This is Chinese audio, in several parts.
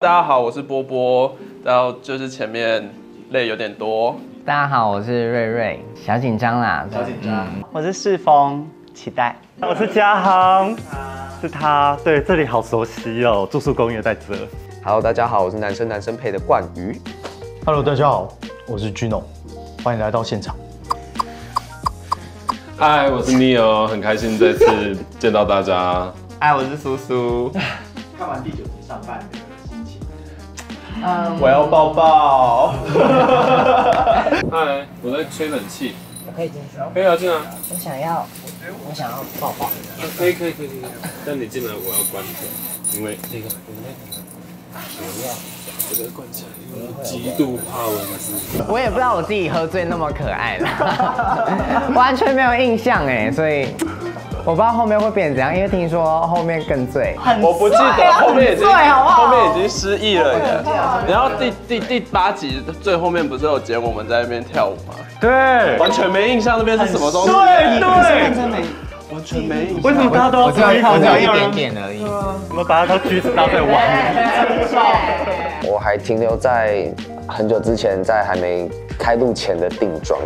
大家好，我是波波，然后就是前面泪有点多。大家好，我是瑞瑞，小紧张啦，小紧张。我是世峰，期待。我是嘉航，是他。对，这里好熟悉哦，住宿公寓在这。Hello， 大家好，我是男生配的冠宇。Hello， 大家好，我是 Gino， 欢迎来到现场。嗨，我是 Neo， 很开心这次见到大家。嗨，我是苏苏。看完第9集上半的心情。我要抱抱。嗨，我在吹冷气。我可以进去哦。可以啊，进来。我想要抱抱。可以。但你进来我要关着，因为那个这个关起来，因为我极度怕蚊子。我也不知道我自己喝醉那么可爱啦，完全没有印象哎，所以我不知道后面会变成怎样，因为听说后面更醉。我不记得后面已经失忆了耶。然后第8集最后面不是有剪我们在那边跳舞吗？对，完全没印象那边是什么东西。对。完全没印象。为什么大家都要我只有一点点而已。我们把它都橘子当在玩。我还停留在很久之前，在还没开录前的定妆，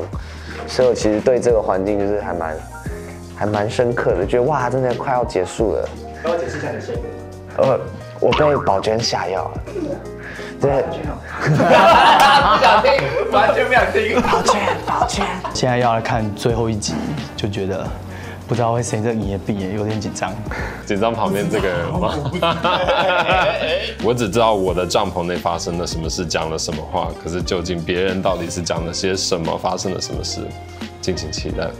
所以我其实对这个环境就是还蛮深刻的，觉得哇，真的快要结束了。帮我解释一下你的身份。我被宝娟下药了。对，不想听，完全不想听。宝娟。现在要来看最后一集，就觉得不知道会谁这营业闭眼，有点紧张。紧张旁边这个人吗？我只知道我的帐篷内发生了什么事，讲了什么话，可是究竟别人到底是讲了些什么，发生了什么事，敬请期待吧。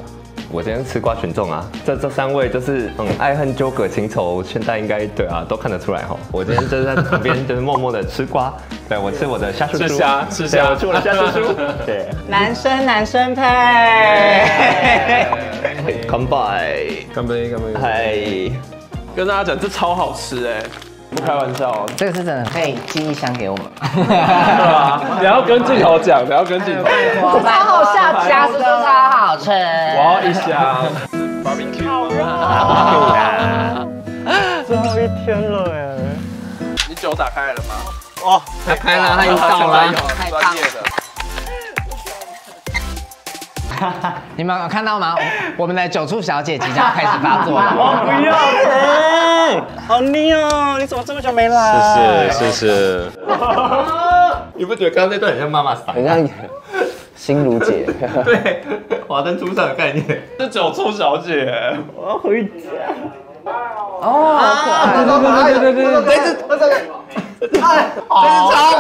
我今天是吃瓜群众啊，这3位就是爱恨纠葛情仇，现在应该对啊都看得出来哈。我今天就是在旁边就是默默的吃瓜，对我吃我的虾叔叔，吃虾，我吃我的虾叔叔，对，男生配。乾杯，干杯！嗨，跟大家讲，这超好吃哎，不开玩笑。这个是真的，可以寄一箱给我们。对啊，你要跟镜头讲，你要跟镜头讲。超好笑，虾叔叔超好吃。我要一箱。好热啊！最后一天了哎。你酒打开了吗？哦，他开了，他已经到了，专业的。你们有看到吗？我们的酒醋小姐即将开始发作了。我不要！好腻哦！你怎么这么久没来？谢谢。你不觉得刚刚那段很像妈妈嗓？很像心如姐。对，华灯初上的概念。这酒醋小姐，我要回家。哦，好可爱！对，这只超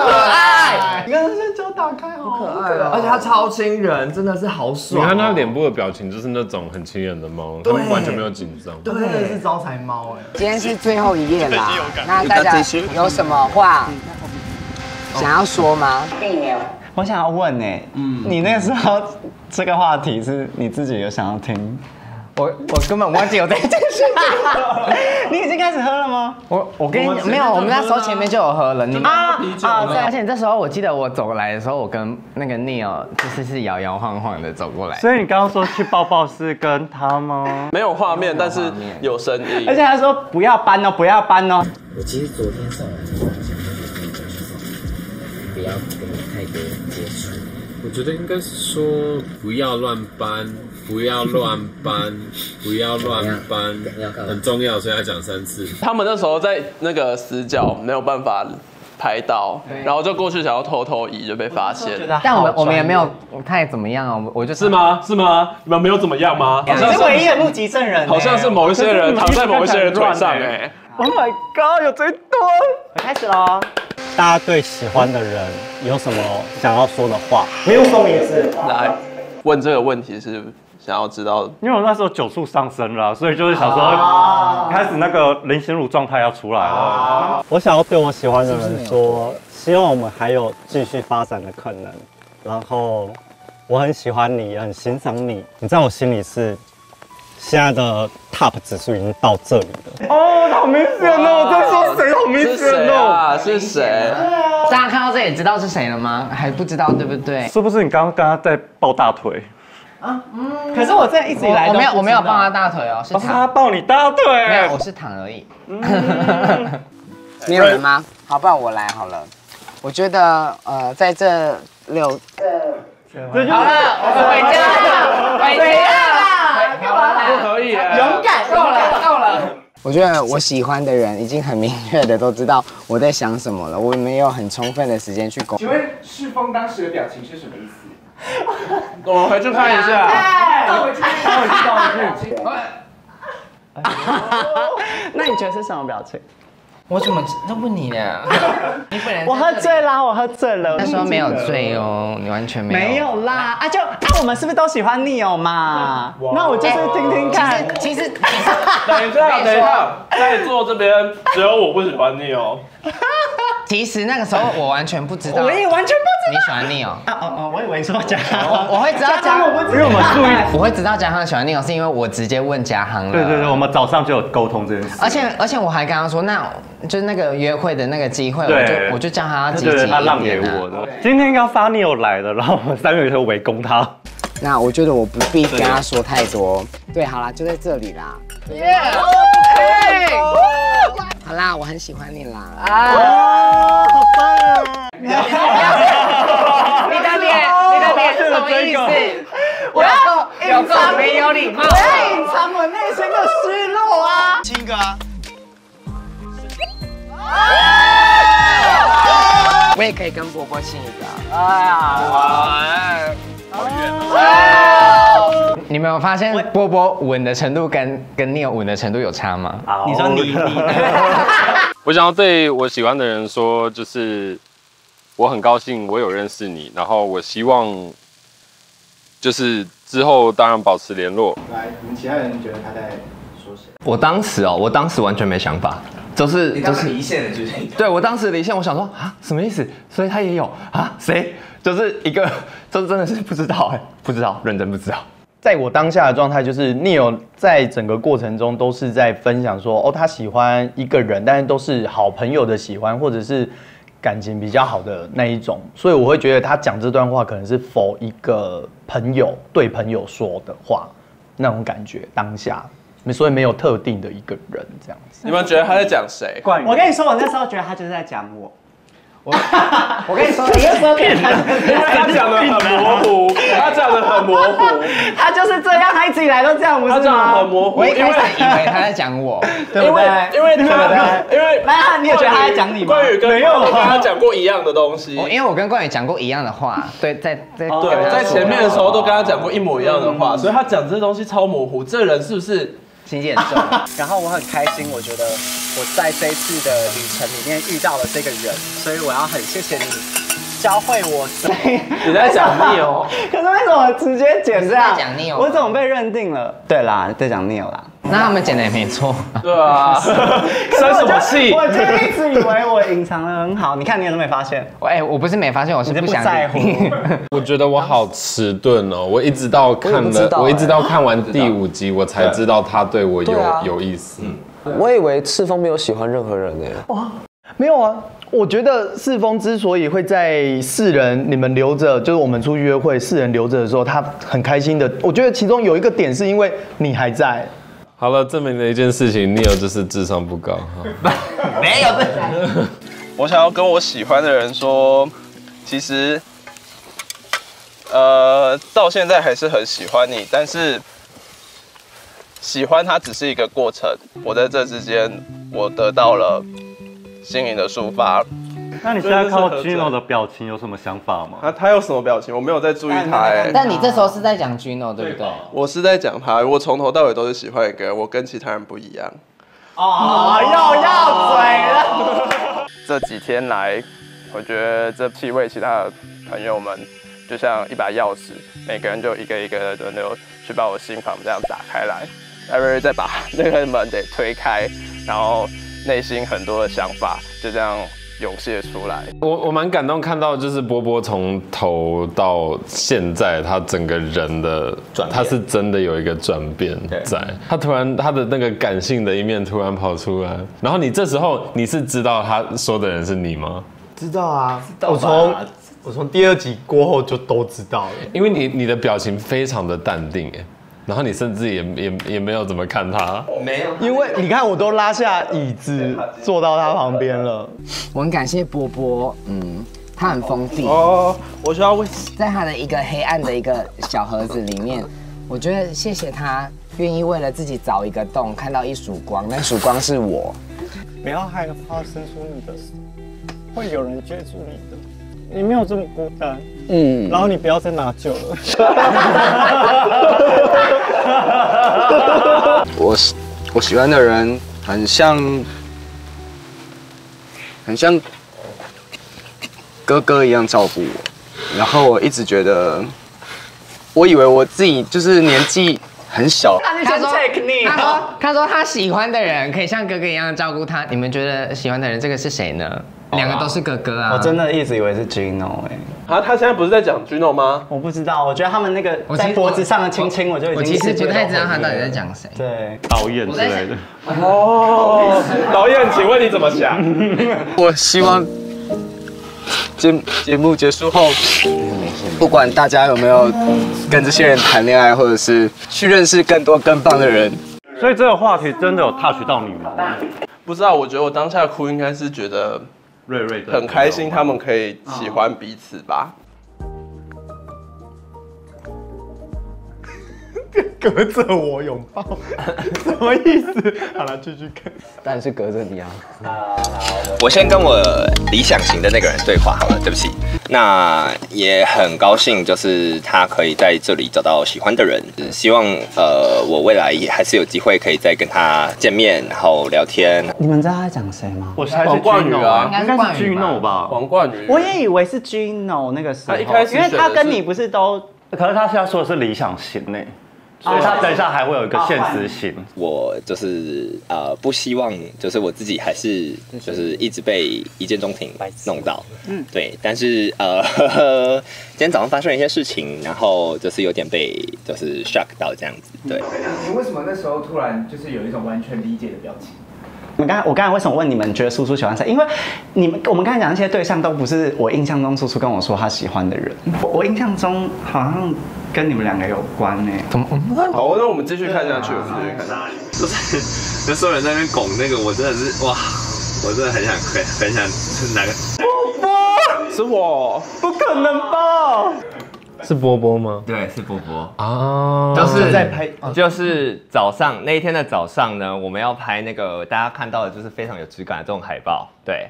可爱。你看他现在脚打开，好可爱哦！而且他超亲人，真的是好爽。你看他脸部的表情，就是那种很亲人的猫，他们完全没有紧张。真的是招财猫哎。今天是最后一页啦，那大家有什么话想要说吗？我想要问哎，你那个时候这个话题是你自己有想要听？我根本忘记有这件事情。你已经开始喝了吗？我跟你没有，我们那时候前面就有喝了。你们啤酒对，而且这时候我记得我走来的时候，我跟那个 Neo 就是摇摇晃晃的走过来。所以你刚刚说去抱抱是跟他吗？没有画面，但是有声音。而且他说不要搬哦，不要搬哦。我其实昨天上来的时候想跟你去放，不要跟你太多接触。我觉得应该是说不要乱搬，不要乱搬，不要乱搬，很重要，所以要讲3次。他们那时候在那个死角没有办法拍到，然后就过去想要偷移，就被发现。但我们也没有太怎么样啊，我就是吗？你们没有怎么样吗？你是唯一的目击证人，好像是某一些人躺在某一些人腿上哎。Oh my god， 有这一段！开始喽。大家对喜欢的人有什么想要说的话？没有说明是。来问这个问题是想要知道，因为我那时候酒速上升了，所以就是想说开始那个林心如状态要出来了。我想要对我喜欢的人说，希望我们还有继续发展的可能。然后我很喜欢你，也很欣赏你，你在我心里是现在的 top 指数已经到这里了。哦，好明显哦！我在说谁？好明显哦！是谁？大家看到这也知道是谁了吗？还不知道对不对？是不是你刚刚跟他在抱大腿？可是我这一直以来我没有抱他大腿哦，是他抱你大腿。没有，我是躺而已。没有人吗？好，不然我来好了。我觉得在这6。好了，我们回家了，回家了，干嘛啦？不可以，勇敢，够了。我觉得我喜欢的人已经很明确的都知道我在想什么了，我没有很充分的时间去沟通。请问世峰当时的表情是什么意思？我们回去看一下。回去。那你觉得是什么表情？我怎么都问你呢？你本人我喝醉啦，我喝醉了。他说没有醉哦，你完全没有。没有啦，我们是不是都喜欢 Neo 嘛？那我就是听听看。其实，等一下，在座这边只有我不喜欢你哦。其实那个时候我完全不知道，我也完全不知道你喜欢 Neo。我以为说嘉航，我会知道嘉航，因为我们注意，我会知道嘉航喜欢 Neo，是因为我直接问嘉航了。对，我们早上就有沟通这件事。而且我还跟他说，那就是那个约会的那个机会，我就叫他要积极一点。他让给我的。今天要发 Neo 来的，然后我们3个人就围攻他。那我觉得我不必跟他说太多。对，好啦，就在这里啦。好啦，我很喜欢你啦。好棒啊！你的脸是什么意思？我要隐藏没有礼貌，我要隐藏我内心的失落啊！亲一个啊！我也可以跟波波亲一个。哎呀，好远。你们有发现波波吻的程度跟Neo吻的程度有差吗？你说你，我想要对我喜欢的人说，就是我很高兴我有认识你，然后我希望就是之后当然保持联络。来，你们其他人觉得他在说谁？我当时完全没想法，就是离线的决定。对我当时离线，我想说啊什么意思？所以他也有啊？谁？就是一个，就是真的是不知道不知道，认真不知道。在我当下的状态，就是 Neo 在整个过程中都是在分享说，他喜欢一个人，但是都是好朋友的喜欢，或者是感情比较好的那一种，所以我会觉得他讲这段话可能是否一个朋友对朋友说的话，那种感觉当下，所以没有特定的一个人这样子。你们觉得他在讲谁？我跟你说，我那时候觉得他就是在讲我。我跟你说，你那时候骗他，因为他讲的很模糊，他就是这样，他一直以来都这样，不是吗？他讲的很模糊，我一开始以为他在讲我，对不对？因为那你有觉得他在讲你吗？冠宇跟他讲过一样的东西，因为我跟冠宇讲过一样的话，对，在前面的时候都跟他讲过一模一样的话，所以他讲这东西超模糊，这人是不是心机很重？然后我很开心，我觉得我在这一次的旅程里面遇到了这个人，所以我要很谢谢你教会我。你在讲 Neo？可是为什么直接剪这样？讲 Neo，我怎么被认定了？对啦，在讲 Neo 啦。那他们剪的也没错。对啊，生什么气？我就一直以为我隐藏的很好，你看你都没发现。我不是没发现，我是不想在乎。我觉得我好迟钝哦，我一直到看完第5集，我才知道他对我有意思。我以为赤峰没有喜欢任何人呢。哇，没有啊。我觉得世峰之所以会在4人你们留着，就是我们出去约会4人留着的时候，他很开心的。我觉得其中有一个点是因为你还在。好了，证明了一件事情 ，Neo 就是智商不高。没有这。我想要跟我喜欢的人说，其实，到现在还是很喜欢你，但是喜欢他只是一个过程。我在这之间，我得到了心灵的抒发。那你现在看到 Gino 的表情有什么想法吗？他有什么表情？我没有在注意他但你这时候是在讲 Gino 对不对？我是在讲他，我从头到尾都是喜欢一个人，我跟其他人不一样。哦，又要嘴了。这几天来，我觉得这7位其他的朋友们就像一把钥匙，每个人就一个一个的轮流去把我心房这样打开来，艾瑞再把那个门给推开，然后内心很多的想法就这样涌现出来。我蛮感动，看到就是波波从头到现在，他整个人的他是真的有一个转变在，他突然他的那个感性的一面突然跑出来，然后你这时候你是知道他说的人是你吗？知道啊，我从第2集过后就都知道了，因为你的表情非常的淡定哎。然后你甚至也没有怎么看他，没有，因为你看我都拉下椅子坐到他旁边了。我很感谢波波，他很封闭哦。我需要问，在他的一个黑暗的一个小盒子里面，我觉得谢谢他愿意为了自己凿一个洞，看到一束光，那束光是我。不要害怕伸出你的手，会有人接住你的。你没有这么孤单，然后你不要再拿酒了。我喜欢的人很像哥哥一样照顾我，然后我一直觉得，我以为我自己就是年纪很小。他说他喜欢的人可以像哥哥一样照顾他。你们觉得喜欢的人这个是谁呢？两个都是哥哥啊！我真的一直以为是 Gino 啊，他现在不是在讲 Gino 吗？我不知道，我觉得他们那个在脖子上的亲亲，我就已经我其实不太知道他到底在讲谁。对，导演之类的。哦，导演，请问你怎么想？我希望节目结束后，不管大家有没有跟这些人谈恋爱，或者是去认识更多更棒的人。所以这个话题真的有 touch 到你吗？不知道，我觉得我当下哭应该是觉得瑞瑞很开心，他们可以喜欢彼此吧。隔着我拥抱，什么意思？好了，继续看。当然是隔着你啊。我先跟我理想型的那个人对话好了，对不起。那也很高兴，就是他可以在这里找到喜欢的人。希望我未来也还是有机会可以再跟他见面，然后聊天。你们知道他在讲谁吗？我猜是王冠宇啊，应该是 Gino 吧？王冠宇。我也以为是 Gino 那个时候，他一开始因为他跟你不是都，可是他现在说的是理想型呢。所以他等一下还会有一个现实型。我就是不希望就是我自己还是就是一直被一见钟情弄到，对。但是今天早上发生了一些事情，然后就是有点被就是 shock 到这样子，对。你为什么那时候突然就是有一种完全理解的表情？我刚才为什么问你们觉得苏苏喜欢谁？因为我们刚才讲那些对象都不是我印象中苏苏跟我说他喜欢的人。我印象中好像跟你们两个有关呢。怎么？好，那我们继续看下去，就是所有人在那边拱那个，我真的是哇，我真的很想是哪个？波波，是我？不可能吧？是波波吗？对，是波波啊，就是在拍，就是早上那一天的早上呢，我们要拍那个大家看到的就是非常有质感的这种海报，对，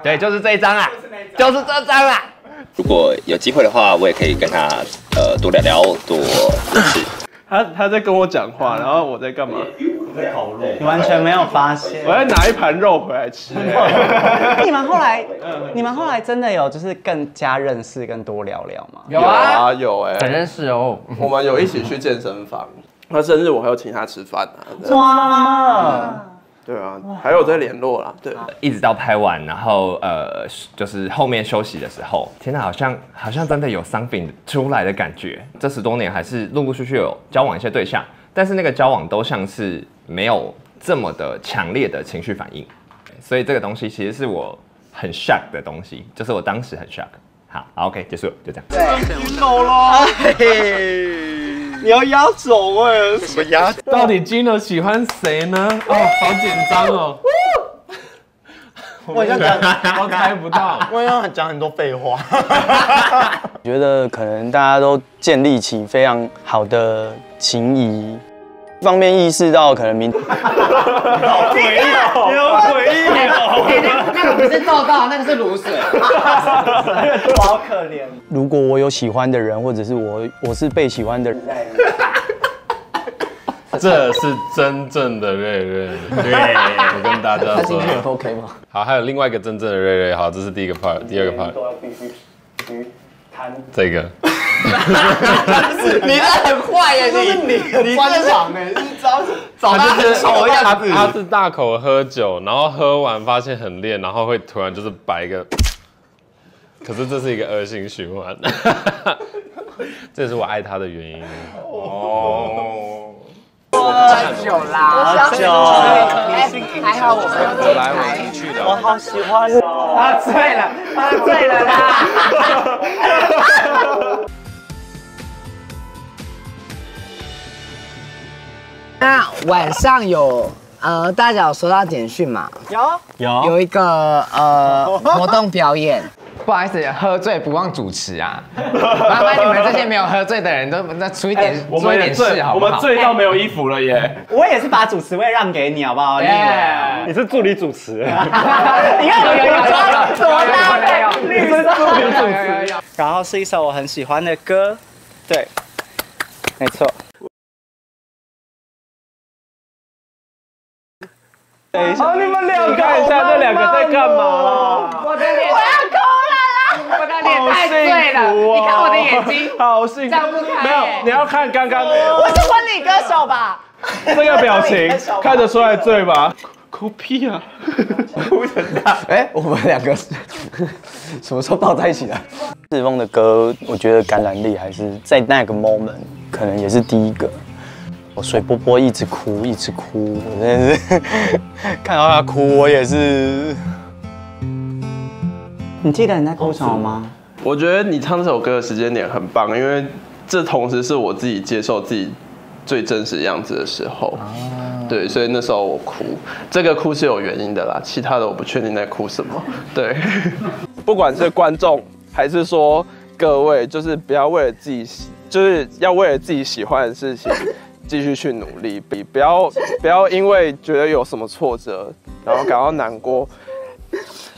对，就是这一张啊，就是这张啊。如果有机会的话，我也可以跟他多聊聊，多认识。他在跟我讲话，然后我在干嘛？我在烤肉。你完全没有发现？我在拿一盘肉回来吃。你们后来真的有就是更加认识、更多聊聊吗？有啊，有很认识哦。我们有一起去健身房，他生日我还有请他吃饭啊。哇！对啊，还有在联络啦，对。一直到拍完，然后就是后面休息的时候，天哪，好像真的有 something 出来的感觉。这10多年还是陆陆续续有交往一些对象，但是那个交往都像是没有这么的强烈的情绪反应，所以这个东西其实是我很 shock 的东西，就是我当时很 shock。好 ，OK， 结束了，就这样。对，走了。你要压轴哎？什么压？到底 Gino 喜欢谁呢？哦，好紧张哦。我想讲，我猜不到。我想讲很多废话。觉得可能大家都建立起非常好的情谊，一方面意识到可能明。好诡异哦！你好诡异哦！那个不是痘痘，那个是卤水。好可怜。如果我有喜欢的人，或者是我是被喜欢的人。这是真正的瑞瑞，对，我跟大家说。他今天 OK 吗？好，还有另外一个真正的瑞瑞，好，这是第一个 part， 第二个 part。必须谈这个。你这很坏耶！你专场哎，你找他很丑的样子。他是大口喝酒，然后喝完发现很烈，然后会突然就是摆一个。可是这是一个恶性循环，这也是我爱他的原因。哦。喝酒啦，喝酒。还好我们有来我去的。我好喜欢。他醉了啦！那晚上有大家有收到简讯吗？有一个活动表演。不好意思，喝醉不忘主持啊！麻烦你们这些没有喝醉的人都出一点，做一点事好不好？我们醉到没有衣服了耶！我也是把主持位让给你，好不好？你是助理主持，你看有多搭配，你是助理主持。然后是一首我很喜欢的歌，对，没错。等一下，你们两个看一下这两个在干嘛啦？我的脸，我要哭了啦！我的脸太醉了，你看我的眼睛，好幸福，张不开。没有，你要看刚刚我是婚礼歌手吧？这个表情看得出来醉吧？哭屁啊！哭成这样。哎，我们两个什么时候抱在一起的？世峰的歌，我觉得感染力还是在那个 moment 可能也是第一个。我水波波一直哭，一直哭，我真的是看到他哭，我也是。你记得你在哭什么吗？我觉得你唱这首歌的时间点很棒，因为这同时是我自己接受自己最真实样子的时候。对，所以那时候我哭，这个哭是有原因的啦，其他的我不确定在哭什么。对，不管是观众还是说各位，就是不要为了自己，就是要为了自己喜欢的事情。继续去努力，不要因为觉得有什么挫折，然后感到难过。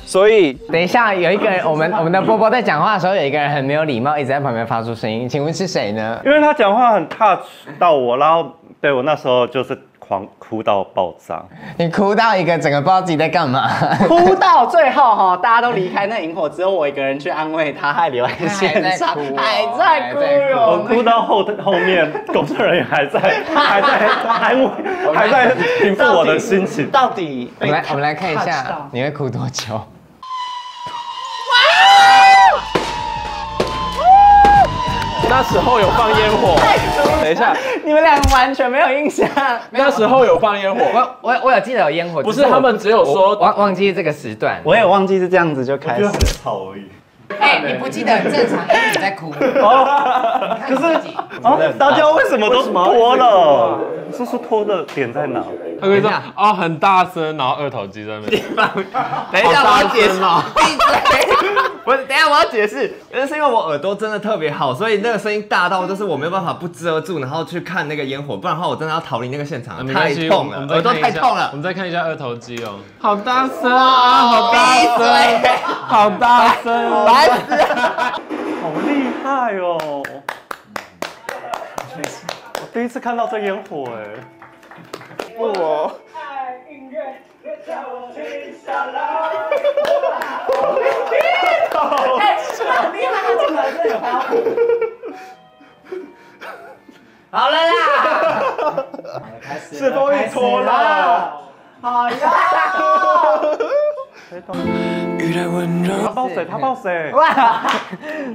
所以等一下，有一个人，我们的波波在讲话的时候，有一个人很没有礼貌，一直在旁边发出声音，请问是谁呢？因为他讲话很 touch 到我，然后对我那时候就是狂哭到爆炸。你哭到一个整个不知道自己在干嘛，哭到最后哈，大家都离开那萤火，只有我一个人去安慰他，还留在现场，还在哭哟。我哭到后面，工作人员还在安慰，还在平复我的心情。到底我们来看一下，你会哭多久？那时候有放烟火，等一下，你们两个完全没有印象。那时候有放烟火，我有记得有烟火，不是他们只有说忘记这个时段，我也忘记是这样子就开始。很吵而已。哎，你不记得很正常，因为你在哭。哦，可是大家为什么都脱了？是说脱的点在哪？他跟你说哦，很大声，然后二头肌在那边。等一下，我要解释。闭嘴！不是，等一下我要解释，那是因为我耳朵真的特别好，所以那个声音大到就是我没有办法不遮住，然后去看那个烟火，不然的话我真的要逃离那个现场，太痛了，耳朵太痛了。我们再看一下二头肌哦，好大声啊！好大声！好大声！好厉害哦！我第一次看到这烟火哎。我。好了啦，开始是风一脱了，好呀！他抱谁？他抱谁？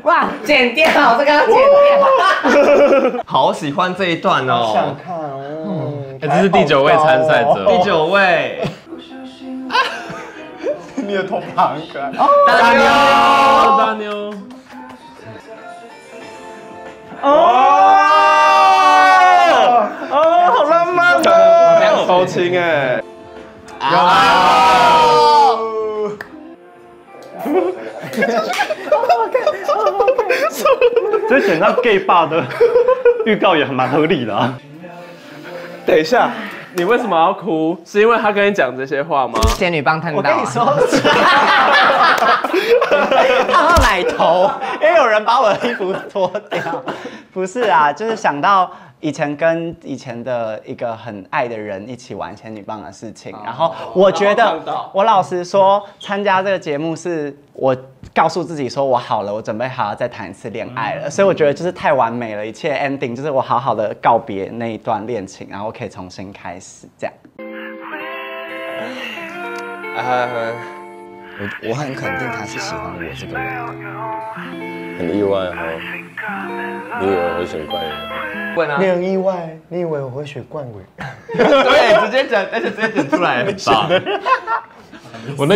哇，剪掉，这个要剪掉。好喜欢这一段哦。想看哦。这是第9位参赛者。第9位。你的头发很可爱。大妞，大妞。好浪漫哦！偷亲哎。这选到 gay bar 的预告也蛮合理的啊。等一下，你为什么要哭？是因为他跟你讲这些话吗？仙女棒烫到。我跟你说，烫到奶头，因为有人把我的衣服脱掉。不是啊，就是想到以前跟以前的一个很爱的人一起玩仙女棒的事情，然后我觉得，我老实说，参加这个节目是我告诉自己说我好了，我准备好好再谈一次恋爱了，所以我觉得就是太完美了，一切 ending 就是我好好的告别那一段恋情，然后可以重新开始这样。我很肯定他是喜欢我这个人的。很意外哈，你以为我会选怪人？问啊！你很意外，你以为我会选冠伟？对，直接讲，而且直接讲出来，很棒。我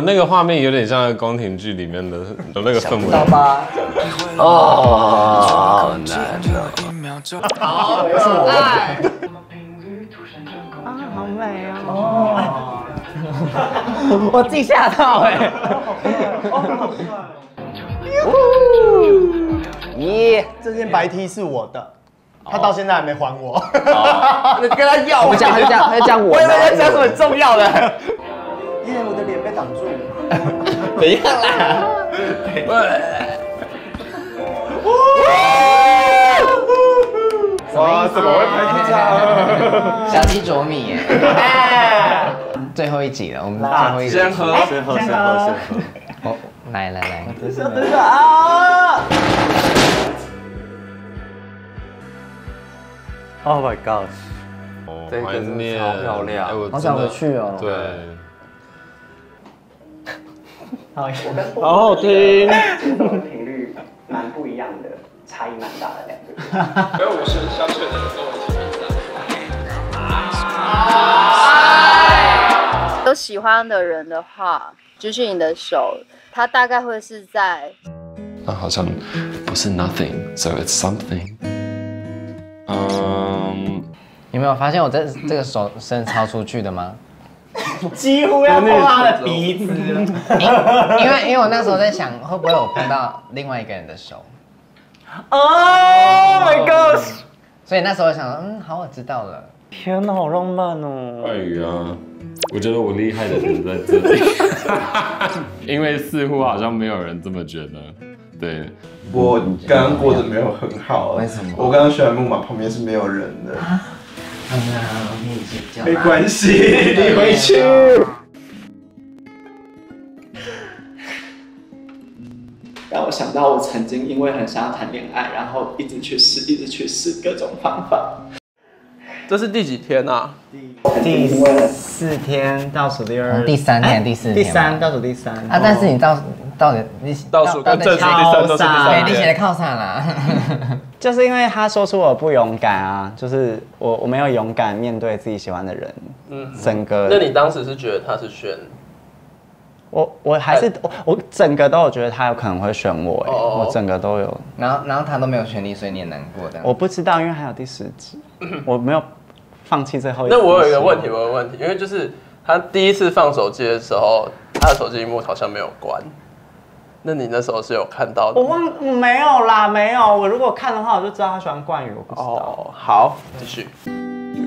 那个画面有点像宫廷剧里面的那个氛围。知道吧？哦，好难哦。好可爱。美哦！我自己吓到哎！耶，这件白 T 是我的，他到现在还没还我。你跟他要，他就这样我。我以为要讲什么很重要的。耶，我的脸被挡住。怎样啦？哇，怎么会拍成这样？小鸡啄米耶！最后一集了，我们最后一集。先喝。哦，来。等等啊 ！Oh my gosh！ 这个真的超漂亮，好想回去哦。对。好好听。这种频率蛮不一样的，差异蛮大的两个。因为我是相对的跟我一起比赛。有喜欢的人的话，举起你的手，他大概会是在。那好像不是 nothing，so it's something。有没有发现我这个手伸超出去的吗？几乎要碰他的鼻子了。因为我那时候在想，会不会我碰到另外一个人的手 ？Oh my god！ 所以那时候我想，好，我知道了。天哪，好浪漫哦！外语啊，我觉得我厉害的点在这里，因为似乎好像没有人这么觉得。对，我刚刚过得没有很好。为什么？我刚刚选的木马旁边是没有人的。没没关系，你回去。让我想到我曾经因为很想要谈恋爱，然后一直去试各种方法。这是第几天啊？第4天，倒数第2，第3天，第4天，第3倒数第3啊！但是你到底你倒数跟正数第3都是第3天，你写的靠啥啦？就是因为他说出我不勇敢啊，就是我没有勇敢面对自己喜欢的人，整个。那你当时是觉得他是选？我还是我整个都有觉得他有可能会选我哎，我整个都有。然后他都没有选你，所以你也难过的。我不知道，因为还有第10集，我没有放弃最后一集。那我有一个问题，因为就是他第一次放手机的时候，他的手机屏幕好像没有关。那你那时候是有看到的？没有啦，没有。我如果看的话，我就知道他喜欢冠宇，我不知道。好，继续。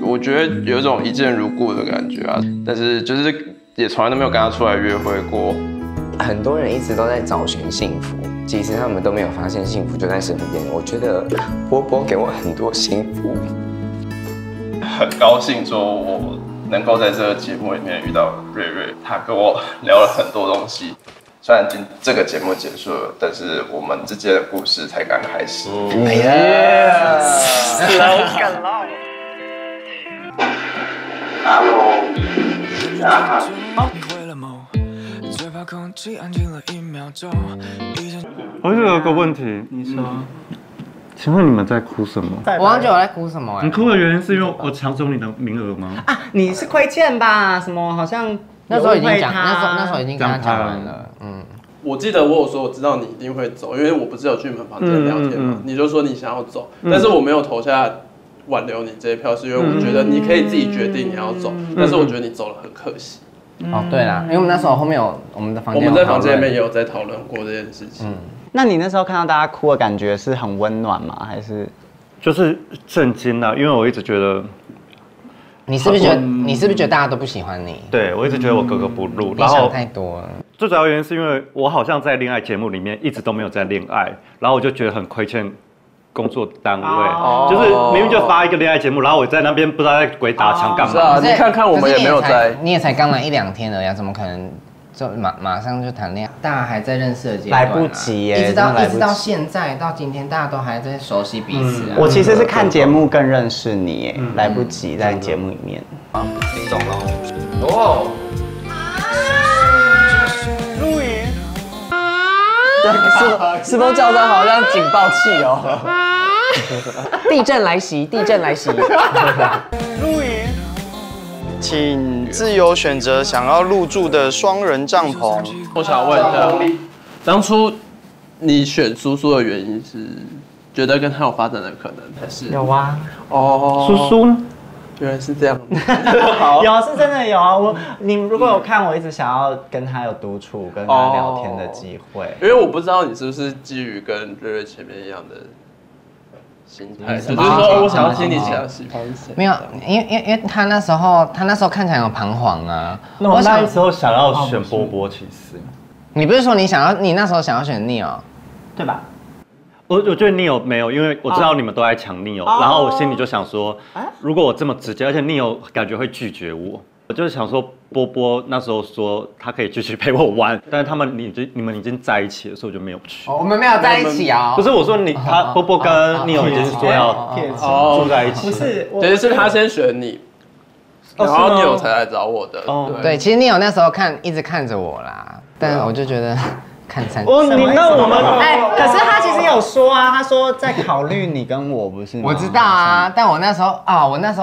我觉得有一种一见如故的感觉啊，但是就是也从来都没有跟他出来约会过。很多人一直都在找寻幸福，其实他们都没有发现幸福就在身边。我觉得波波给我很多幸福，很高兴说我能够在这个节目里面遇到瑞瑞，他跟我聊了很多东西。虽然这个节目结束了，但是我们之间的故事才刚开始。哎呀，好感动。我就有个问题，你说，请问你们在哭什么？我忘记我在哭什么。你哭的原因是因为我抢走你的名额吗？啊，你是亏欠吧？什么好像那时候已经讲，那时候已经跟他讲完了。我记得我有说我知道你一定会走，因为我不是有去你们房间聊天嘛，你就说你想要走，但是我没有投下挽留你这一票，是因为我觉得你可以自己决定你要走，但是我觉得你走了很可惜。哦，对啦，因为我们那时候后面有我们的房间，我们在房间里面也有在讨论过这件事情。那你那时候看到大家哭的感觉是很温暖吗？还是就是震惊啊？因为我一直觉得，你是不是觉得大家都不喜欢你？对，我一直觉得我格格不入，然后想太多了。最主要原因是因为我好像在恋爱节目里面一直都没有在恋爱，然后我就觉得很亏欠工作单位，就是明明就发一个恋爱节目，然后我在那边不知道在鬼打墙干嘛。是啊，你看看我们也没有在，你也才刚来1-2天而已，怎么可能就马上就谈恋爱？大家还在认识的阶段，来不及耶，一直到现在到今天，大家都还在熟悉彼此啊。我其实是看节目更认识你耶，来不及在节目里面。听懂了哦。世峰教官好像警报器哦，地震来袭，地震来袭。露营，请自由选择想要入住的双人帐篷。我想问一下，当初你选苏苏的原因是觉得跟他有发展的可能，还是有啊？苏苏呢？原来是这样。有是真的有啊，你如果有看，我一直想要跟他有独处、跟他聊天的机会。因为我不知道你是不是基于跟瑞瑞前面一样的心态，只是说我想要听你讲喜欢谁。没有，因为他那时候看起来有彷徨啊。那我那时候想要选波波，其实你不是说你那时候想要选 Neil， 对吧？我觉得 Neil 没有，因为我知道你们都在抢 Neil，然后我心里就想说，如果我这么直接，而且 Neil 感觉会拒绝我，我就是想说波波那时候说他可以继续陪我玩，但是你们已经在一起了，所以我就没有去。我们没有在一起啊。不是我说波波跟 Neil 已经说要住在一起，不是，其实是他先选你，然后 Neil 才来找我的。对，其实 Neil 那时候一直看着我啦，但我就觉得。看3次。你那我们可是他其实有说啊，他说在考虑你跟我，不是吗？我知道啊，但我那时候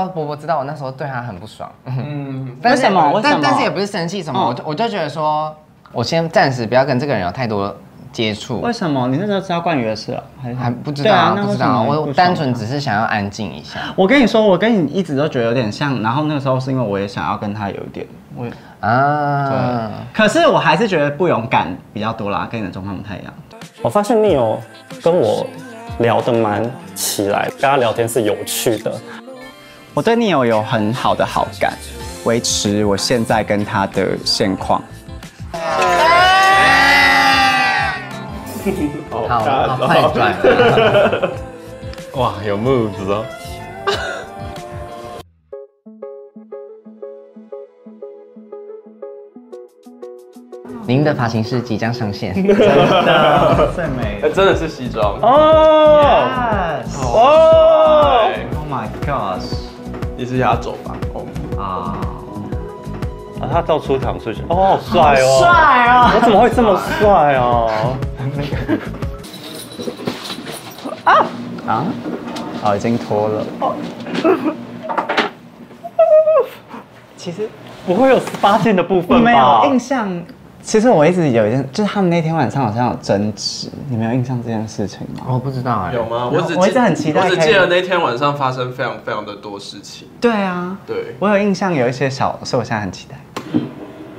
波波知道我那时候对他很不爽。为什么？但是也不是生气什么，我就觉得说，我先暂时不要跟这个人有太多接触。为什么？你那时候知道冠宇的事了？还不知道啊，不知道。我单纯只是想要安静一下。我跟你说，我跟你一直都觉得有点像，然后那个时候是因为我也想要跟他有一点。对，可是我还是觉得不勇敢比较多啦，跟你的状况不太一样。我发现Neil跟我聊得蛮起来，跟他聊天是有趣的。我对Neil有很好的好感，维持我现在跟他的现况。好快转。哇，有 moves 哦。您的发型师即将上线，真的最美，真的是西装哦 ，Oh my gosh， 你是压轴吧？他到出场出去，好帅哦，帅哦，我怎么会这么帅哦？已经脱了。其实不会有18禁的部分吧？没有印象。其实我一直有一件，就是他们那天晚上好像有争执，你们有印象这件事情吗？我不知道有吗？我一直很期待。我只记得那天晚上发生非常非常的多事情。对啊，对，我有印象有一些小，所以我现在很期待。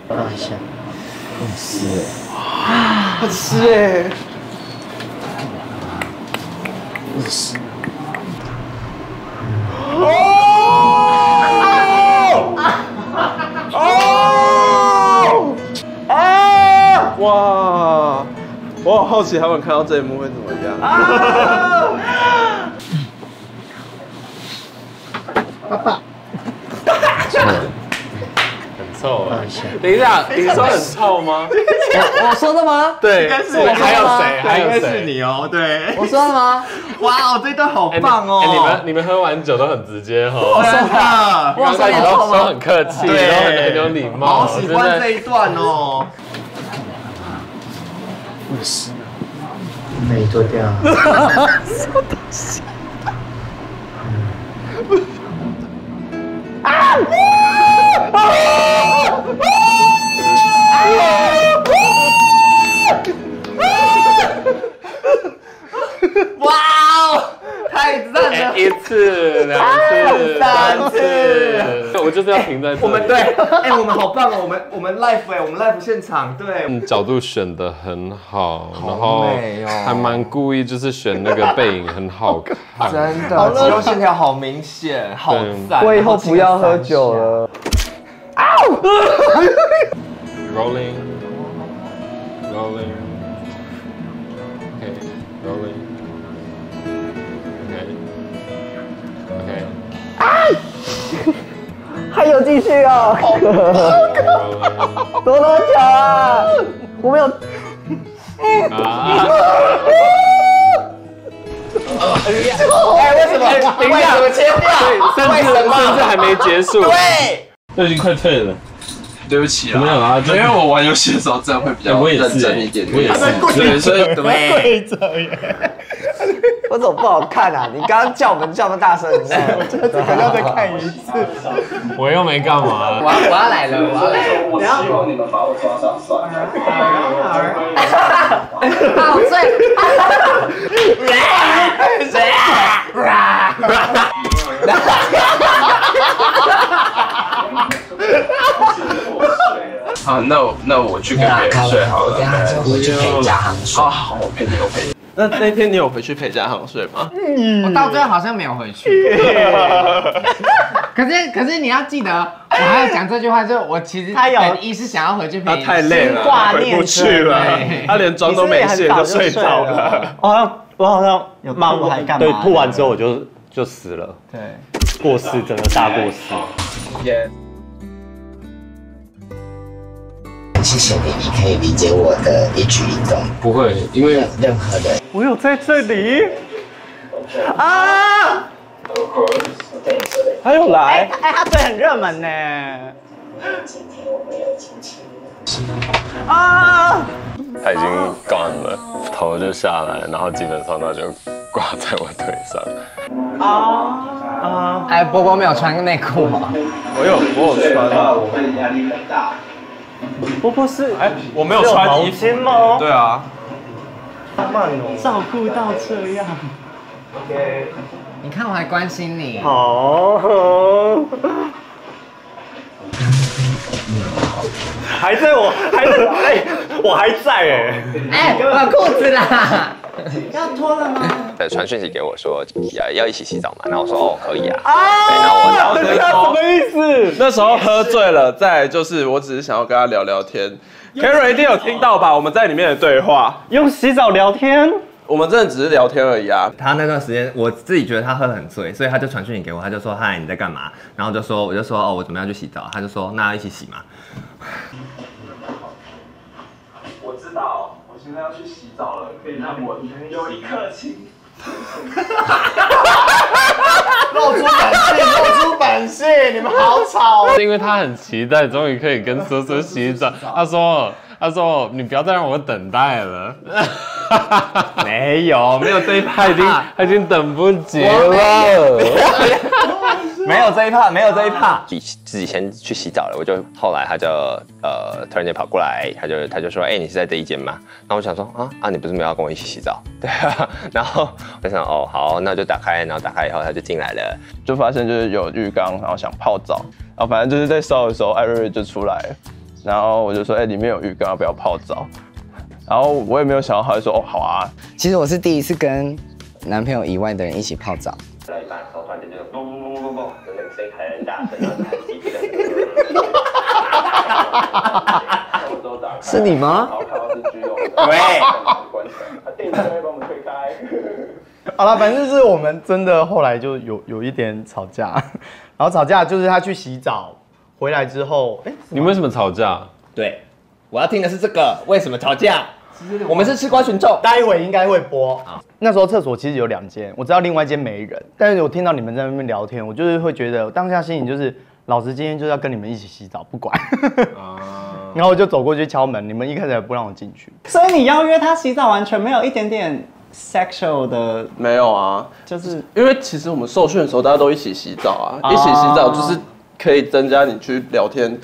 看一下，很湿哎，很湿哎，很湿。哇！我好好奇他们看到这一幕会怎么样。爸爸，很臭啊！等一下，你说很臭吗？我说的吗？对，应该是还有谁？还有谁？是你哦，对。我说的吗？哇，这段好棒哦！你们喝完酒都很直接哈。我说的，刚才你都很客气，然后很有礼貌。好喜欢这一段哦。不是，没脱掉。什么东西？哇哦，太赞了！1次、2次、3次，我就是要停在这里。我们对，我们好棒哦！我们 live 我们 live 现场，对，角度选得很好，然后还蛮故意，就是选那个背影很好看，真的，肌肉线条好明显，好赞。我以后不要喝酒了。Rolling, rolling, okay, rolling, okay, okay. 还有继续哦！多久啊？我没有。为什么？等一下，怎么切掉？甚至还没结束。对，都已经快退了。对不起啊，没有啊，因为我玩游戏的时候这样会比较认真一点。我也是，对，所以对。我怎么不好看啊？你刚刚叫我们叫那么大声，你知道吗？我觉得这个要再看一次。我又没干嘛。我要来了，我要来了。我希望你们把我抓上算。好醉。好，那我去跟别人睡好了。我去陪嘉航睡。好，我陪你。那天你有回去陪嘉航睡吗？我到最后好像没有回去。可是你要记得，我还要讲这句话，就是我其实本意是想要回去陪你。他太累了，回不去了，他连妆都没卸就睡着了。我好像有吐还干嘛？对，吐完之后我就死了。对，过世真的大过世。谢谢你，你可以理解我的一举一动。不会，因为任何的。我有在这里啊！他又来，他嘴很热门呢。啊！他已经 gone 了，头就下来，然后基本上他就挂在我腿上。哎，波波没有穿内裤吗？我有穿啊。我会压力很大。波波是我没有穿衣服吗？对啊。慢哦，照顾到这样。OK， 你看我还关心你。好。还在我还在我裤子啦。要脱了吗？传讯息给我说要一起洗澡嘛，然后我说哦可以啊。对，然后我什么意思？那时候喝醉了，再来就是我只是想要跟他聊聊天。Karen 一定有听到吧？我们在里面的对话，用洗澡聊天。我们真的只是聊天而已啊。他那段时间，我自己觉得他喝得很醉，所以他就传讯息给我，他就说嗨你在干嘛？然后我就说哦我准备要去洗澡，他就说那一起洗嘛。我知道，我现在要去洗澡了，可以让我有一刻情。露出本性，你们好吵。是因为他很期待，终于可以跟叔叔洗澡。他说你不要再让我等待了。没有这一趴，他已经等不及了。没有这一趴，自己先去洗澡了。后来他就突然间跑过来，他就说你是在这一间吗？然后我想说你不是没有要跟我一起洗澡？对啊。然后我想哦好，那就打开，然后打开以后他就进来了，就发现就是有浴缸，然后想泡澡，然后反正就是在烧的时候，艾瑞瑞就出来了，然后我就说里面有浴缸，要不要泡澡？然后我也没有想到，他就说好啊。其实我是第一次跟男朋友以外的人一起泡澡。来一半，突然间就嘣，那个声音很大声，是你吗？喂。电灯会帮我们推开。好了，反正是我们真的后来就有一点吵架，然后吵架就是他去洗澡回来之后，你为什么吵架？对，我要听的是这个，为什么吵架？我们是吃瓜群众，待会应该会播。那时候厕所其实有2间，我知道另外一间没人，但是我听到你们在那边聊天，我就是会觉得当下心情就是，老子今天就是要跟你们一起洗澡，不管。然后我就走过去敲门，你们一开始也不让我进去。所以你邀约他洗澡，完全没有一点点 sexual 的？没有啊，就是因为其实我们受训的时候大家都一起洗澡啊，一起洗澡就是可以增加你去聊天。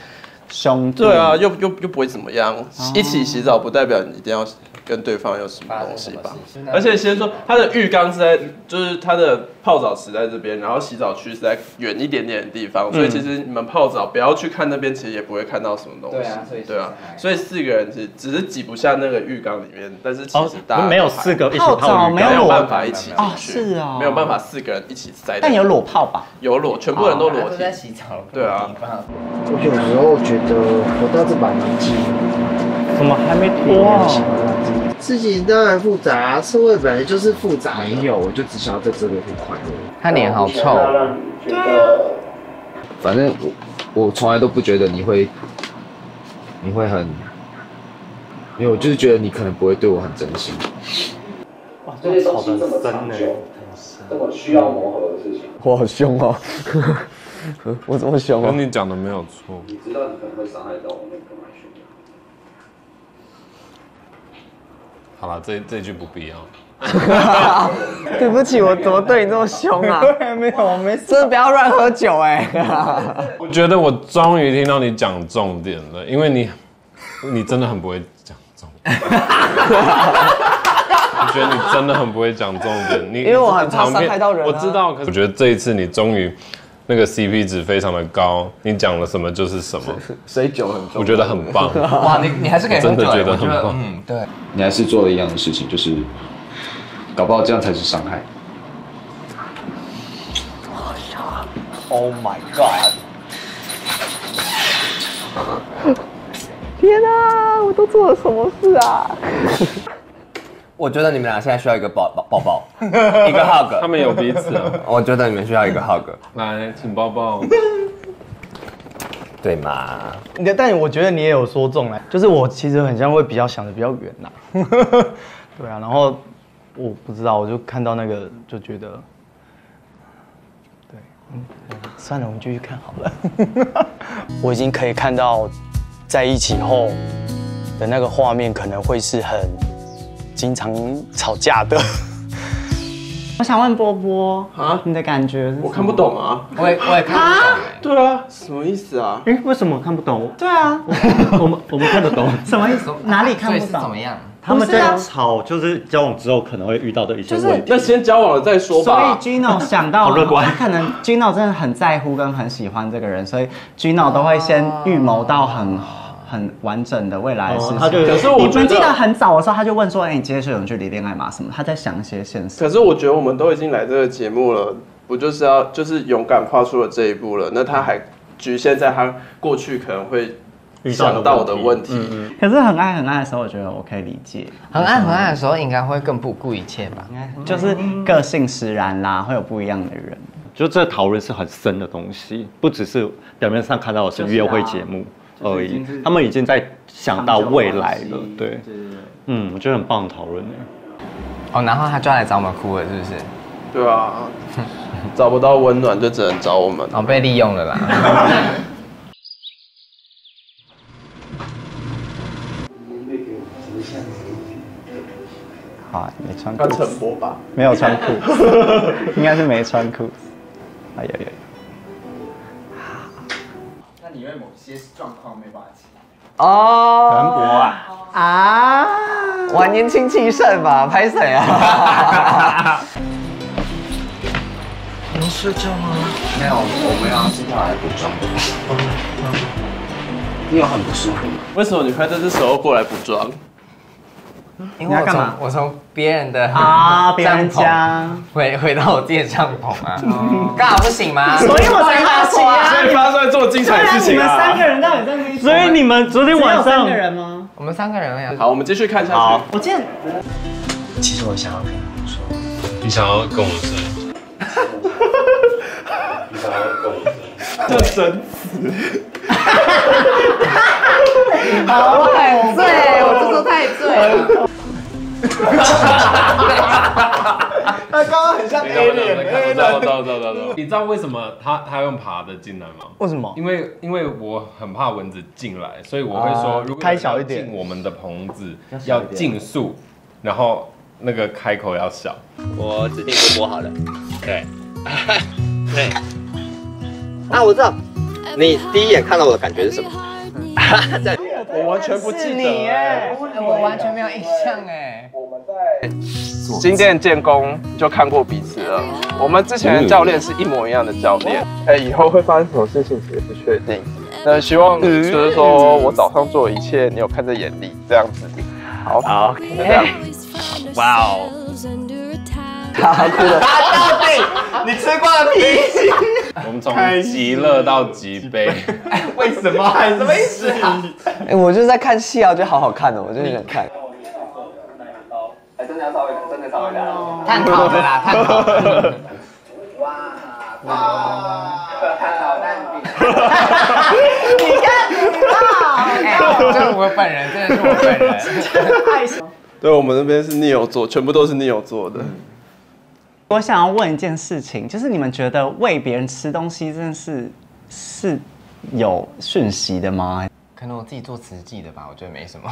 兄弟，对啊，又不会怎么样。一起洗澡不代表你一定要跟对方有什么东西吧？而且先说，它的浴缸是在，就是它的泡澡池在这边，然后洗澡区是在远一点点的地方，所以其实你们泡澡不要去看那边，其实也不会看到什么东西。对啊，所以4个人只是挤不下那个浴缸里面，但是其实大家没有4个一起泡澡，没有办法一起进去。是啊，没有办法4个人一起塞。但有裸泡吧？有裸，全部人都裸体。在洗澡。对啊。我有时候觉得我到这把年纪，怎么还没脱啊？事情当然复杂，社会本来就是复杂。没有，我就只想要在这里很快乐。他脸好臭。对啊。反正我从来都不觉得你会很，因为我就是觉得你可能不会对我很真心。哇，这个吵得很深呢，这么需要磨合的事情。我好凶哦。我这么凶哦？你讲的没有错。你知道你可能会伤害到我，那干嘛凶？好了，这句不必要。对不起，我怎么对你这么凶啊？没有，我没，真的不要乱喝酒哎。我觉得我终于听到你讲重点了，因为你真的很不会讲重点。我觉得你真的很不会讲重点，因为我很怕伤害到人。我知道，可是我觉得这一次你终于那个 CP 值非常的高，你讲了什么就是什么，水酒很重要，我觉得很棒。哇，你还是可以喝酒，真的觉得很棒。对，你还是做了一样的事情，就是搞不好这样才是伤害。Oh my god！ 天啊，我都做了什么事啊？我觉得你们俩现在需要一个抱抱，一个 hug。他们有彼此啊。我觉得你们需要一个 hug。来，请抱抱。对嘛？但我觉得你也有说中了，就是我其实很像会比较想的比较远呐。对啊，然后我不知道，我就看到那个就觉得，对，算了，我们继续看好了。我已经可以看到在一起后的那个画面，可能会是很经常吵架的。我想问波波啊，你的感觉是？我看不懂啊，我也看不懂。对啊，什么意思啊？为什么看不懂？对啊，我们看得懂。什么意思？哪里看不懂？怎么样？他们在吵，就是交往之后可能会遇到的一些问题。那先交往了再说吧。所以 Gino 想到好乐观，他可能 Gino 真的很在乎跟很喜欢这个人，所以 Gino 都会先预谋到很完整的未来的事情。他就可是我你们记得很早的时候，他就问说：“哎，你接受远距离恋爱吗？什么？”他在想一些现实。可是我觉得我们都已经来这个节目了，不就是勇敢跨出了这一步了？那他还局限在他过去可能会想到的问题。可是很爱的时候，我觉得我可以理解。很爱的时候，应该会更不顾一切吧？就是个性使然啦，会有不一样的人。就这讨论是很深的东西，不只是表面上看到的是约会节目而已，他们已经在想到未来了。对，我觉得很棒的讨论。哦，然后他就要来找我们哭了，是不是？对啊，找不到温暖就只能找我们。哦，被利用了啦。好，没穿裤子。看陈波吧，没有穿裤子，应该是没穿裤子。哎呀呀！那你因为某些状况没办法起来。哦，陈博啊，我还年轻气盛嘛，拍谁啊？能睡觉吗？没有，我们要接下来补妆。你有很不舒服吗？为什么你会在这时候过来补妆？因为我从别人的别人家回到我自己的帐篷啊，刚好不行吗？所以我才好奇啊！所以发出来做精彩的事情啊！你们3个人到底在那？所以你们昨天晚上3个人吗？我们3个人呀。好，我们继续看下去。好，我见。其实我想要跟你说，你想要跟我睡？你想要跟我睡？这真死。好，我很醉，我这时候太醉了。他刚刚很像 A 脸，你知道为什么他用爬的进来吗？为什么？因为我很怕蚊子进来，所以我会说，如果开小一点，进我们的棚子要竞速，然后那个开口要小。我指定波波好了。对，对。啊，我知道，你第一眼看到我的感觉是什么？我完全不记得耶，我完全没有印象哎。我们在新店建工就看过彼此了。我们之前的教练是一模一样的教练。以后会发生什么事情也不确定。那希望就是说我早上做的一切，你有看在眼里，这样子。好，就这样。哇哦！他哭了。他到底你吃过了屁？我们从极乐到极悲，为什么？什么意思啊？我就是在看戏啊，我觉得好好看哦，我就想看。真的要稍微聊。探讨的啦，探讨。哇，探讨蛋饼。你看你啦，这是我本人，真的是我本人。对，我们那边是 Neo 做，全部都是 Neo 做的。我想要问一件事情，就是你们觉得喂别人吃东西真的是有讯息的吗？可能我自己做慈济的吧，我觉得没什么。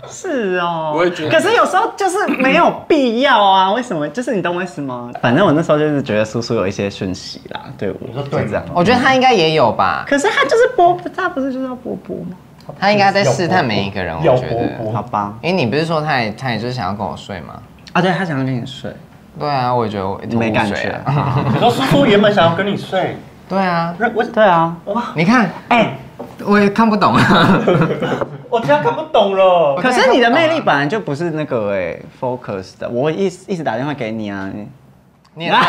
是哦，我也觉得。可是有时候就是没有必要啊，为什么？就是你懂我意思吗？反正我那时候就是觉得叔叔有一些讯息啦，对我说对这样。我觉得他应该也有吧。可是他就是波，他不是就是要波波吗？他应该在试探每一个人，我觉得。好吧。因为你不是说他也就是想要跟我睡吗？啊，对，他想要跟你睡。对啊，我也觉得我没感觉。你说叔叔原本想要跟你睡，对啊，对啊，你看，我也看不懂啊。我这样看不懂了。可是你的魅力本来就不是那个focus 的，我一直打电话给你啊。你哪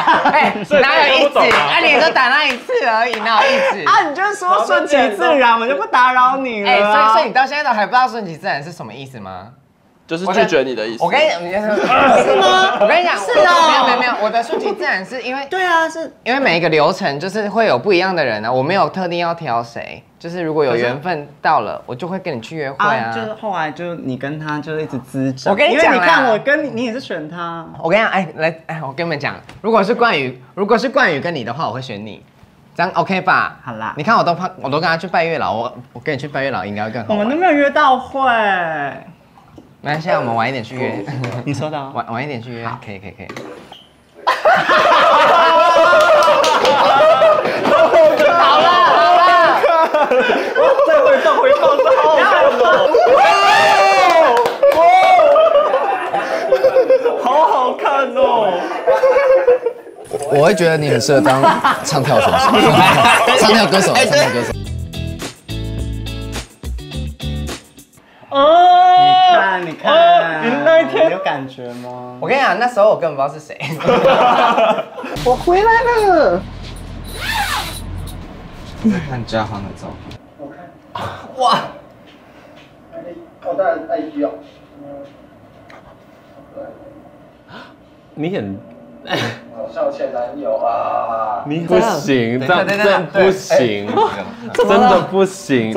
有一直？你就打那一次而已，哪有一直？啊，你就说顺其自然，我就不打扰你了。所以你到现在都还不知道顺其自然是什么意思吗？就是拒绝你的意思。我跟你讲，是吗？我跟你讲，是哦，没有，我的顺其自然是因为对啊，是因为每一个流程就是会有不一样的人啊，我没有特定要挑谁，就是如果有缘分到了，我就会跟你去约会啊。就是后来就你跟他就一直滋长。我跟你讲，你看我跟你也是选他。我跟你讲，我跟你们讲，如果是冠宇跟你的话，我会选你。这样 OK 吧？好啦，你看我都跟他去拜月老，我跟你去拜月老应该会更好。我们都没有约到会。那现在我们晚一点去约。你说的。晚一点去约，可以。好了，再回放是好好看哦。我会觉得你很适合当唱跳选手，唱跳歌手。你看，你那一天有感觉吗？我跟你讲，那时候我根本不知道是谁。我回来了。我在看嘉航的照片。我看。哇！我当然IG哦。你很。好笑前男友啊！你不行，这样不行，真的不行。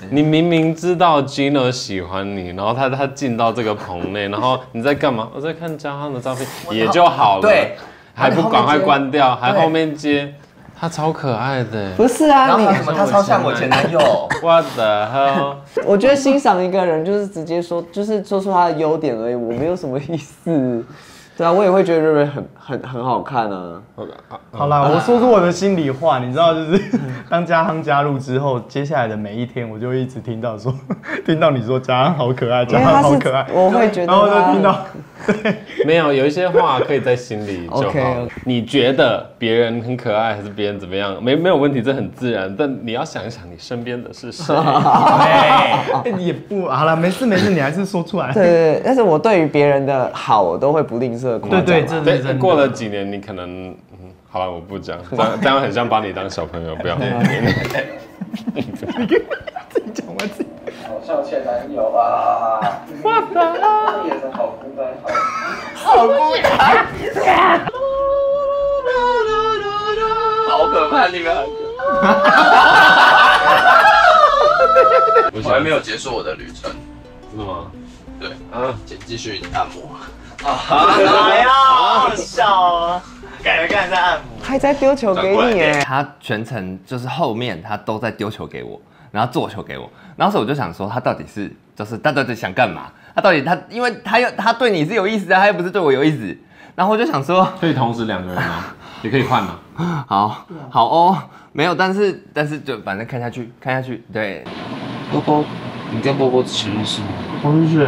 你明明知道 Gino 喜欢你，然后他进到这个棚内，然后你在干嘛？我在看嘉航的照片，也就好了。对，还不赶快关掉，还后面接。他超可爱的。不是啊，他超像我前男友。What the hell？ 我觉得欣赏一个人就是直接说，就是说出他的优点而已，我没有什么意思。对啊，我也会觉得瑞瑞很好看啊。好啦，我说出我的心里话，你知道，就是当嘉航加入之后，接下来的每一天，我就一直听到你说嘉航好可爱，嘉航好可爱，我会觉得，然后就听到，对，没有一些话可以在心里就好。Okay. 你觉得别人很可爱，还是别人怎么样？没有问题，这很自然。但你要想一想，你身边的是谁？也不好了，没事，你还是说出来。对，但是我对于别人的好，我都会不吝啬夸奖。对，过了几年，你可能，好了，我不讲，这样很像把你当小朋友，不要。你自己讲完自己。好笑前男友啊！我的，眼神好孤单，好孤单，好可怕，你们。我还没有结束我的旅程。真的吗？对，继续按摩。哎呀，好笑啊！感觉刚才在按摩，还在丢球给你耶。他全程就是后面他都在丢球给我，然后做球给我，然后所以我就想说他到底是他到底想干嘛？因为他对你是有意思的，他又不是对我有意思。然后我就想说，可以同时两个人吗？也可以换吗？好哦，没有，但是就反正看下去，对。波波，你跟波波之前认识吗？不认识。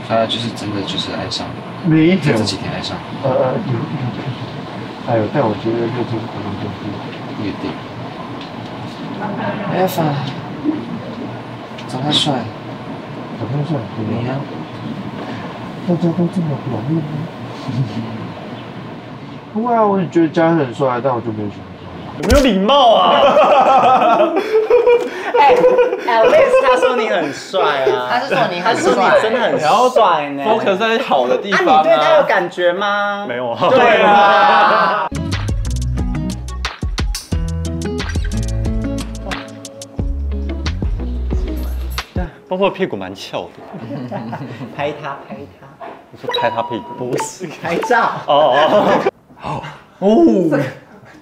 他就是真的就是爱上，没有，这几天爱上。还有，但我觉得就是可能就是不一定。Alpha， 长得帅，你呀？大家都这么表面吗？不会啊，我也觉得嘉禾很帅，但我就没有喜欢他。有没有礼貌啊？Alex 他说你很帅啊，他是说你很帅，他说你真的很帅呢。focus 在好的地方啊。你对他有感觉吗？没有。对啊。包括屁股蛮翘的。拍他。你说拍他屁股？不是拍照。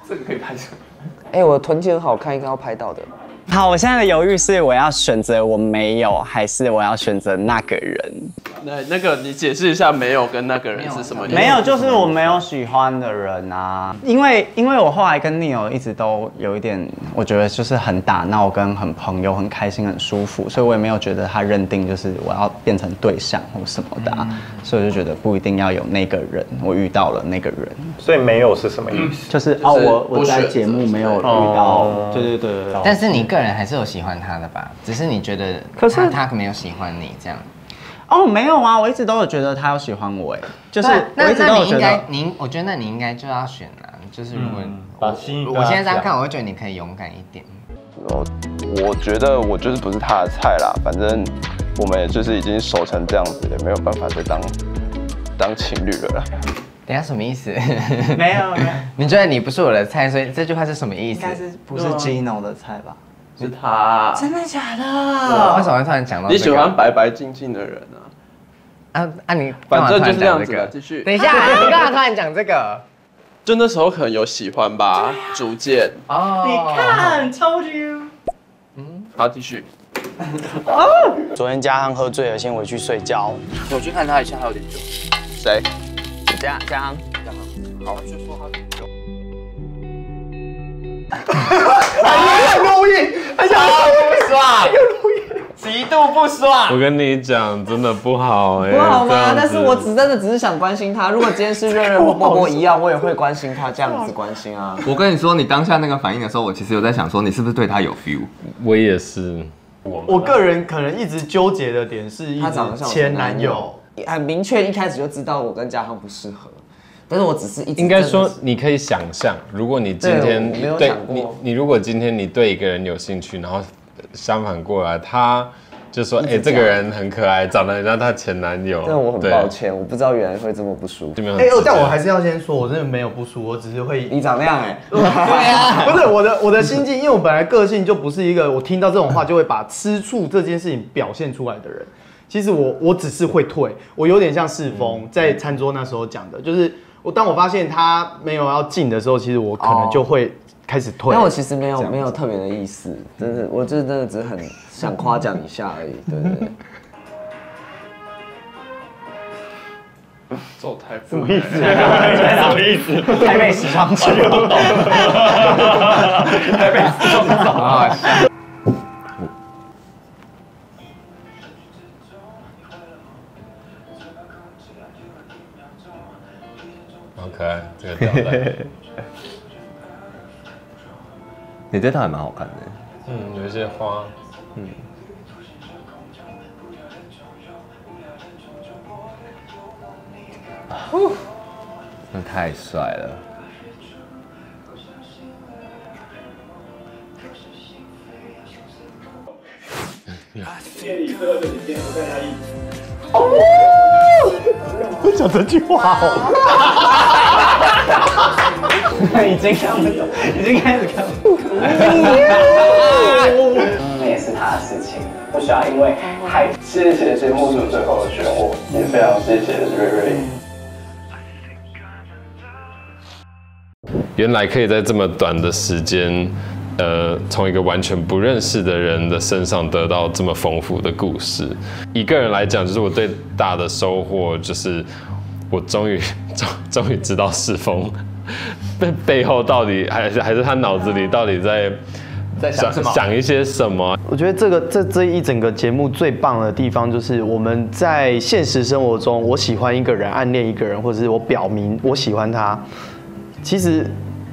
这个可以拍下。我臀肌很好看，应该要拍到的。好，我现在的犹豫是我要选择我没有，还是我要选择那个人？那个你解释一下，没有跟那个人是什么意思？没有，就是我没有喜欢的人啊。因为我后来跟 Neil 一直都有一点，我觉得就是很打闹跟很朋友、很开心、很舒服，所以我也没有觉得他认定就是我要变成对象或什么的啊。所以我就觉得不一定要有那个人，我遇到了那个人。所以没有是什么意思？就是我在节目没有遇到，对。但是你个人还是有喜欢他的吧？只是你觉得他没有喜欢你这样。哦，没有啊，我一直都有觉得他有喜欢我，就是我一直都有觉得。我觉得那你应该就要选啊，就是如果我现在这样看，我会觉得你可以勇敢一点。我觉得我就是不是他的菜啦，反正我们也就是已经熟成这样子了，没有办法再当情侣了啦。等一下什么意思？没有。你觉得你不是我的菜，所以这句话是什么意思？应该是不是 Gino 的菜吧？是他。真的假的？为什么会突然讲到？你喜欢白白净净的人啊？你反正就是这样子的。继续。等一下，你干嘛突然讲这个？就那时候可能有喜欢吧，逐渐。哦，你看 ，told you。好，继续。昨天嘉亨喝醉了，先回去睡觉。我去看他一下，还有点酒。谁？嘉亨。好，就说他酒。还录音，而且不爽，极度不爽。我跟你讲，真的不好不好吗？但是我真的只是想关心他。如果今天是润润或波波一样，我也会关心他，这样子关心啊。我跟你说，你当下那个反应的时候，我其实有在想说，你是不是对他有 feel？ 我也是。我个人可能一直纠结的点是，他长得像前男友，很明确，一开始就知道我跟嘉亨不适合。但是我只是一直应该说，你可以想象，如果你今天对你如果今天你对一个人有兴趣，然后相反过来，他就说，这个人很可爱，长得很像他前男友。但我很抱歉，我不知道原来会这么不舒服。但我还是要先说，我真的没有不舒服，我只是会你长那样对啊，不是我的心境，因为我本来个性就不是一个我听到这种话就会把吃醋这件事情表现出来的人。其实我只是会退，我有点像世峰在餐桌那时候讲的，就是当我发现他没有要进的时候，其实我可能就会开始退。但我其实没有特别的意思，真的，我就是真的只是很想夸奖一下而已，对。走台什么意思？什么意思？台北时装周，台北时装周啊！ 好可爱，这个吊带。你这套还蛮好看的。有一些花。真的太帅了。会讲这句话哦。已经看不懂，已经开始看不懂。那也是他的事情，不需要因为害。谢谢节目组最后的选我，也非常谢谢瑞瑞。原来可以在这么短的时间，从一个完全不认识的人的身上得到这么丰富的故事。一个人来讲，就是我最大的收获，就是我终于知道世峰背后到底还是他脑子里到底在想一些什么。我觉得这一整个节目最棒的地方，就是我们在现实生活中，我喜欢一个人，暗恋一个人，或者是我表明我喜欢他，其实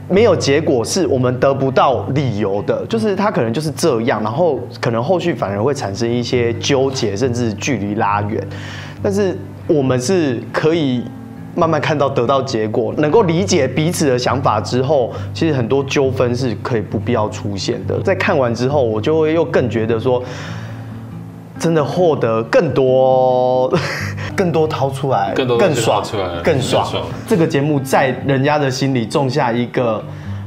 没有结果，是我们得不到理由的，就是他可能就是这样，然后可能后续反而会产生一些纠结，甚至距离拉远。但是我们是可以慢慢看到得到结果，能够理解彼此的想法之后，其实很多纠纷是可以不必要出现的。在看完之后，我就会又更觉得说，真的获得更多掏出来，更爽，更爽。这个节目在人家的心里种下一个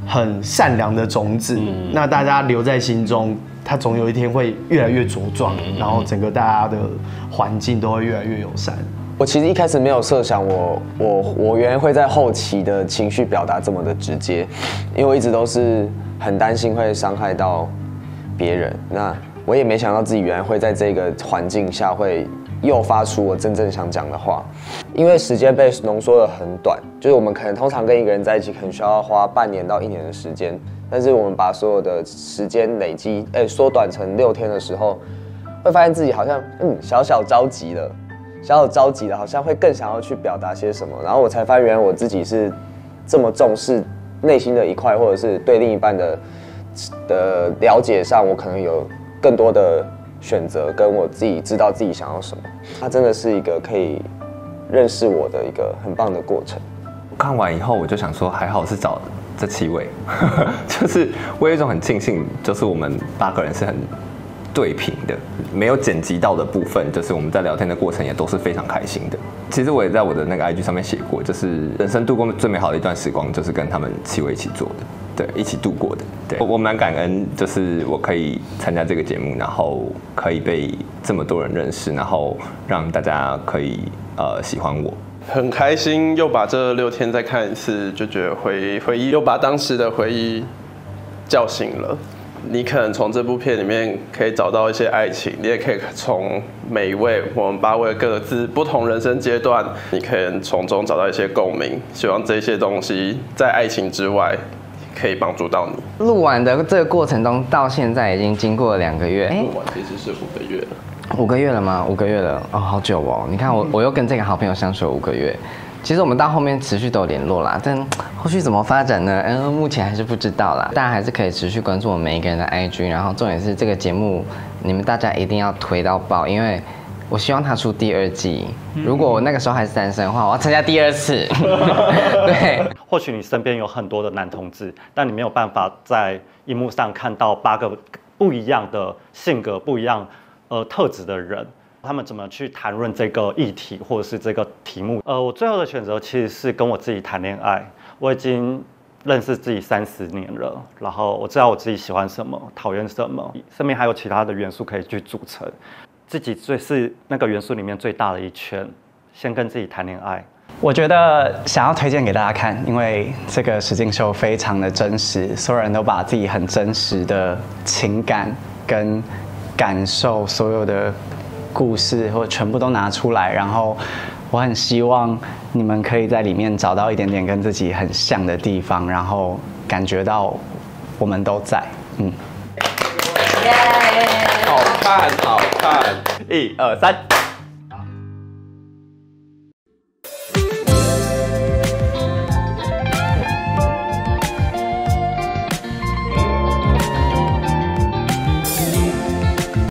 很善良的种子，那大家留在心中，它总有一天会越来越茁壮，然后整个大家的环境都会越来越友善。我其实一开始没有设想我原来会在后期的情绪表达这么的直接，因为我一直都是很担心会伤害到别人。那我也没想到自己原来会在这个环境下会诱发出我真正想讲的话，因为时间被浓缩得很短，就是我们可能通常跟一个人在一起，可能需要花半年到1年的时间，但是我们把所有的时间累积，缩短成6天的时候，会发现自己好像小小着急了，好像会更想要去表达些什么，然后我才发现原来我自己是这么重视内心的一块，或者是对另一半的了解上，我可能有更多的选择，跟我自己知道自己想要什么。它真的是一个可以认识我的一个很棒的过程。看完以后，我就想说，还好是找这7位，就是我有一种很庆幸，就是我们8个人是很对平的，没有剪辑到的部分，就是我们在聊天的过程也都是非常开心的。其实我也在我的那个 IG 上面写过，就是人生度过最美好的一段时光，就是跟他们7位一起做的。对，一起度过的。对，我蛮感恩，就是我可以参加这个节目，然后可以被这么多人认识，然后让大家可以喜欢我。很开心，又把这6天再看一次，就觉得回忆又把当时的回忆叫醒了。你可能从这部片里面可以找到一些爱情，你也可以从每一位我们8位各自不同人生阶段，你可以从中找到一些共鸣。希望这些东西在爱情之外，可以帮助到你。录完的这个过程中，到现在已经经过了2个月。录完其实是5个月了。5个月了吗？5个月了哦，好久哦。你看我又跟这个好朋友相处了5个月。其实我们到后面持续都有联络啦，但后续怎么发展呢？目前还是不知道啦。大家还是可以持续关注我们每一个人的 IG， 然后重点是这个节目，你们大家一定要推到爆，因为我希望他出第2季。如果我那个时候还是单身的话，我要参加第2次。对，或许你身边有很多的男同志，但你没有办法在荧幕上看到8个不一样的性格、不一样特质的人。他们怎么去谈论这个议题或者是这个题目？我最后的选择其实是跟我自己谈恋爱。我已经认识自己30年了，然后我知道我自己喜欢什么，讨厌什么，身边还有其他的元素可以去组成，自己是那个元素里面最大的一圈。先跟自己谈恋爱。我觉得想要推荐给大家看，因为这个实境秀非常的真实，所有人都把自己很真实的情感跟感受，所有的故事或全部都拿出来，然后我很希望你们可以在里面找到一点点跟自己很像的地方，然后感觉到我们都在。好看，好看， 1、2、3。